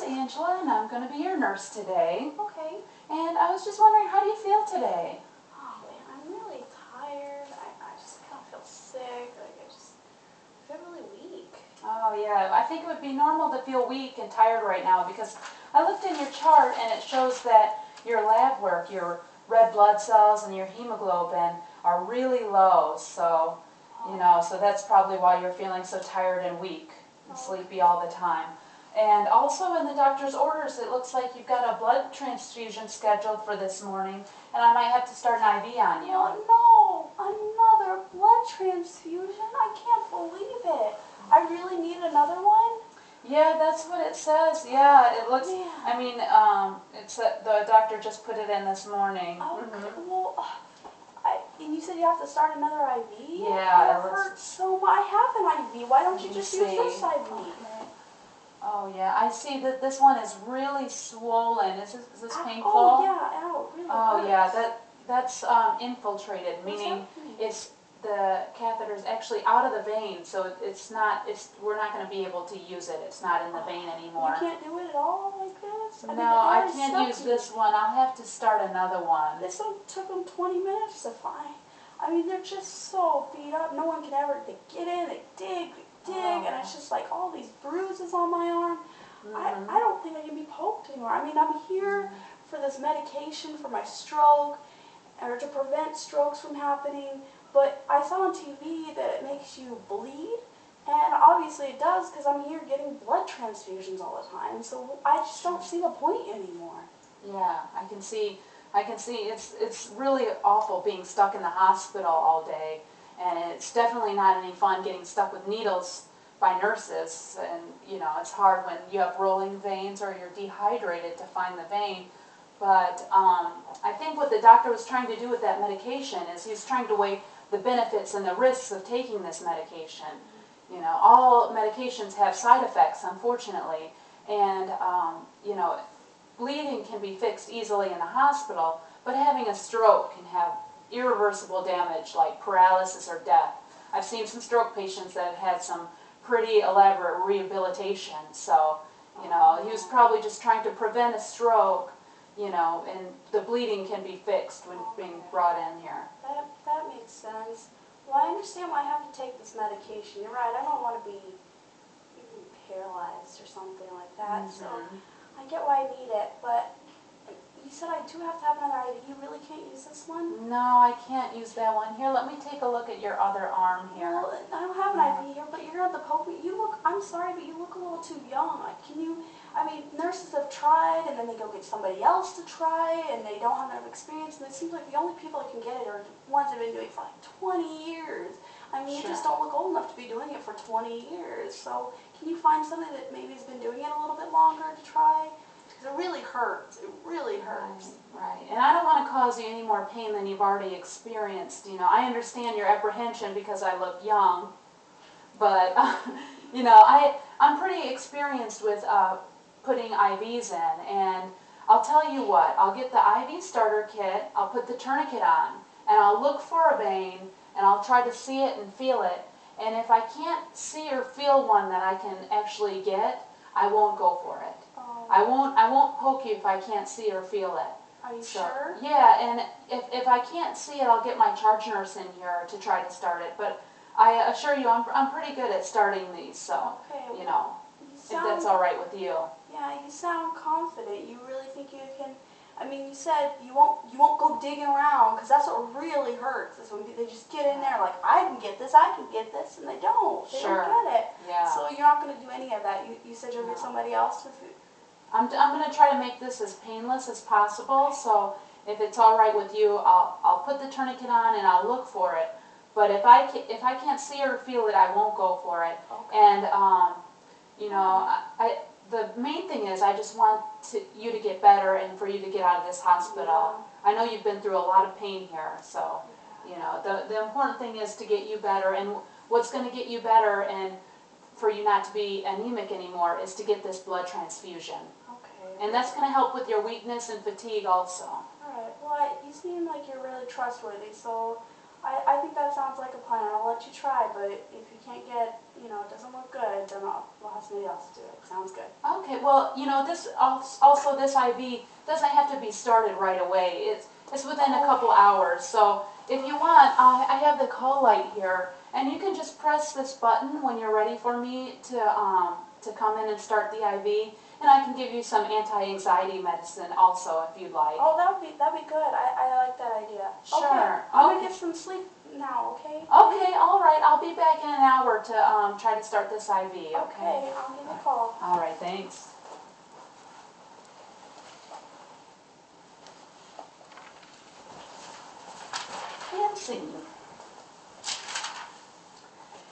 Angela, and I'm going to be your nurse today. Okay. And I was just wondering, how do you feel today? Oh man, I'm really tired. I just kind of feel sick. Like I feel really weak. Oh yeah, I think it would be normal to feel weak and tired right now because I looked in your chart and it shows that your lab work, your red blood cells and your hemoglobin are really low. So, so that's probably why you're feeling so tired and weak and sleepy all the time. And also in the doctor's orders, it looks like you've got a blood transfusion scheduled for this morning, and I might have to start an IV on you. Oh no, another blood transfusion? I can't believe it. I really need another one? Yeah, that's what it says. Yeah, it looks, Man. I mean, it's the doctor just put it in this morning. Okay, well, and you said you have to start another IV? Yeah. It hurts so much. I have an IV. Why don't you just use this IV? Okay. Oh yeah, I see that this one is really swollen. Is this painful? Oh yeah, ow, it really Oh yeah, hurts. that's infiltrated, meaning What's the catheter is actually out of the vein, so we're not going to be able to use it. It's not in the vein anymore. You can't do it at all like this? No, I can't use this one. I'll have to start another one. This one took them 20 minutes to find. I mean, they're just so beat up. No one can ever, they get in, they dig, and it's just like all these bruises on my arm. I don't think I can be poked anymore. I mean, I'm here for this medication for my stroke, or to prevent strokes from happening, but I saw on TV that it makes you bleed, and obviously it does because I'm here getting blood transfusions all the time, so I just don't see the point anymore. Yeah, I can see it's really awful being stuck in the hospital all day, and it's definitely not any fun getting stuck with needles by nurses, and it's hard when you have rolling veins or you're dehydrated to find the vein. But I think what the doctor was trying to do with that medication is he's trying to weigh the benefits and the risks of taking this medication. All medications have side effects, unfortunately, and bleeding can be fixed easily in the hospital, but having a stroke can have irreversible damage like paralysis or death. I've seen some stroke patients that have had some pretty elaborate rehabilitation, so he was probably just trying to prevent a stroke, and the bleeding can be fixed when being brought in here. That makes sense. Well, I understand why I have to take this medication. You're right, I don't want to be paralyzed or something like that, so I get why I need it, but you said I do have to have another IV. You really can't use this one? No, I can't use that one. Here, let me take a look at your other arm here. Well, I don't have an IV here, but you're going to have to poke me. I'm sorry, but you look a little too young. Nurses have tried, and then they go get somebody else to try, and they don't have enough experience, and it seems like the only people that can get it are the ones that have been doing it for like 20 years. You just don't look old enough to be doing it for 20 years. So can you find somebody that maybe has been doing it a little bit longer to try? Because it really hurts. It really hurts. Right. And I don't want to cause you any more pain than you've already experienced. I understand your apprehension because I look young, but I'm pretty experienced with putting IVs in, and I'll tell you what, I'll get the IV starter kit, I'll put the tourniquet on, and I'll look for a vein, and I'll try to see it and feel it, and if I can't see or feel one that I can actually get, I won't go for it. I won't poke you if I can't see or feel it. Are you sure? Yeah, and if I can't see it, I'll get my charge nurse in here to try to start it, but I assure you I'm pretty good at starting these, so, if that's all right with you. Yeah, you sound confident. You really think you can. You said you won't go digging around, because that's what really hurts. Is when they just get in there like, I can get this, and they don't. They don't get it. Yeah. So you're not going to do any of that. You said you'll get somebody else to. I'm going to try to make this as painless as possible. So if it's all right with you, I'll put the tourniquet on and I'll look for it. But if I can't see or feel it, I won't go for it. Okay. And the main thing is I just want you to get better and for you to get out of this hospital. I know you've been through a lot of pain here, so the important thing is to get you better, and what's going to get you better and for you not to be anemic anymore is to get this blood transfusion. Okay. And that's going to help with your weakness and fatigue also. Alright, well you seem like you're really trustworthy, so I think that sounds like a plan. I'll let you try, but if you can't get, you know, it doesn't look good, then we'll have somebody else do it. Sounds good. Okay, well, you know, this also this IV doesn't have to be started right away. It's within a couple hours. So if you want, I have the call light here, and you can just press this button when you're ready for me to come in and start the IV, and I can give you some anti-anxiety medicine also if you'd like. Oh, that'd be good. I like that idea. Sure. Okay, I'm gonna get some sleep now. Okay. Okay, all right. I'll be back in an hour to try to start this IV. Okay, I'll give you a call. All right, thanks. And scene.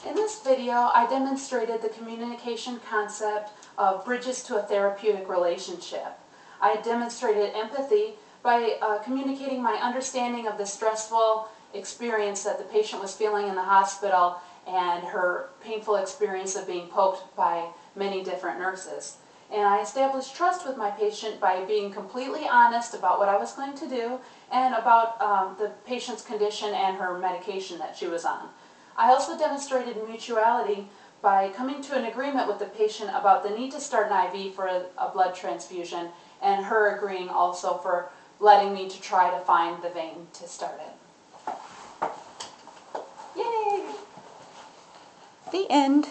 In this video, I demonstrated the communication concept of bridges to a therapeutic relationship. I demonstrated empathy by communicating my understanding of the stressful experience that the patient was feeling in the hospital and her painful experience of being poked by many different nurses. And I established trust with my patient by being completely honest about what I was going to do and about the patient's condition and her medication that she was on. I also demonstrated mutuality by coming to an agreement with the patient about the need to start an IV for a blood transfusion, and her agreeing also for letting me to try to find the vein to start it. Yay! The end.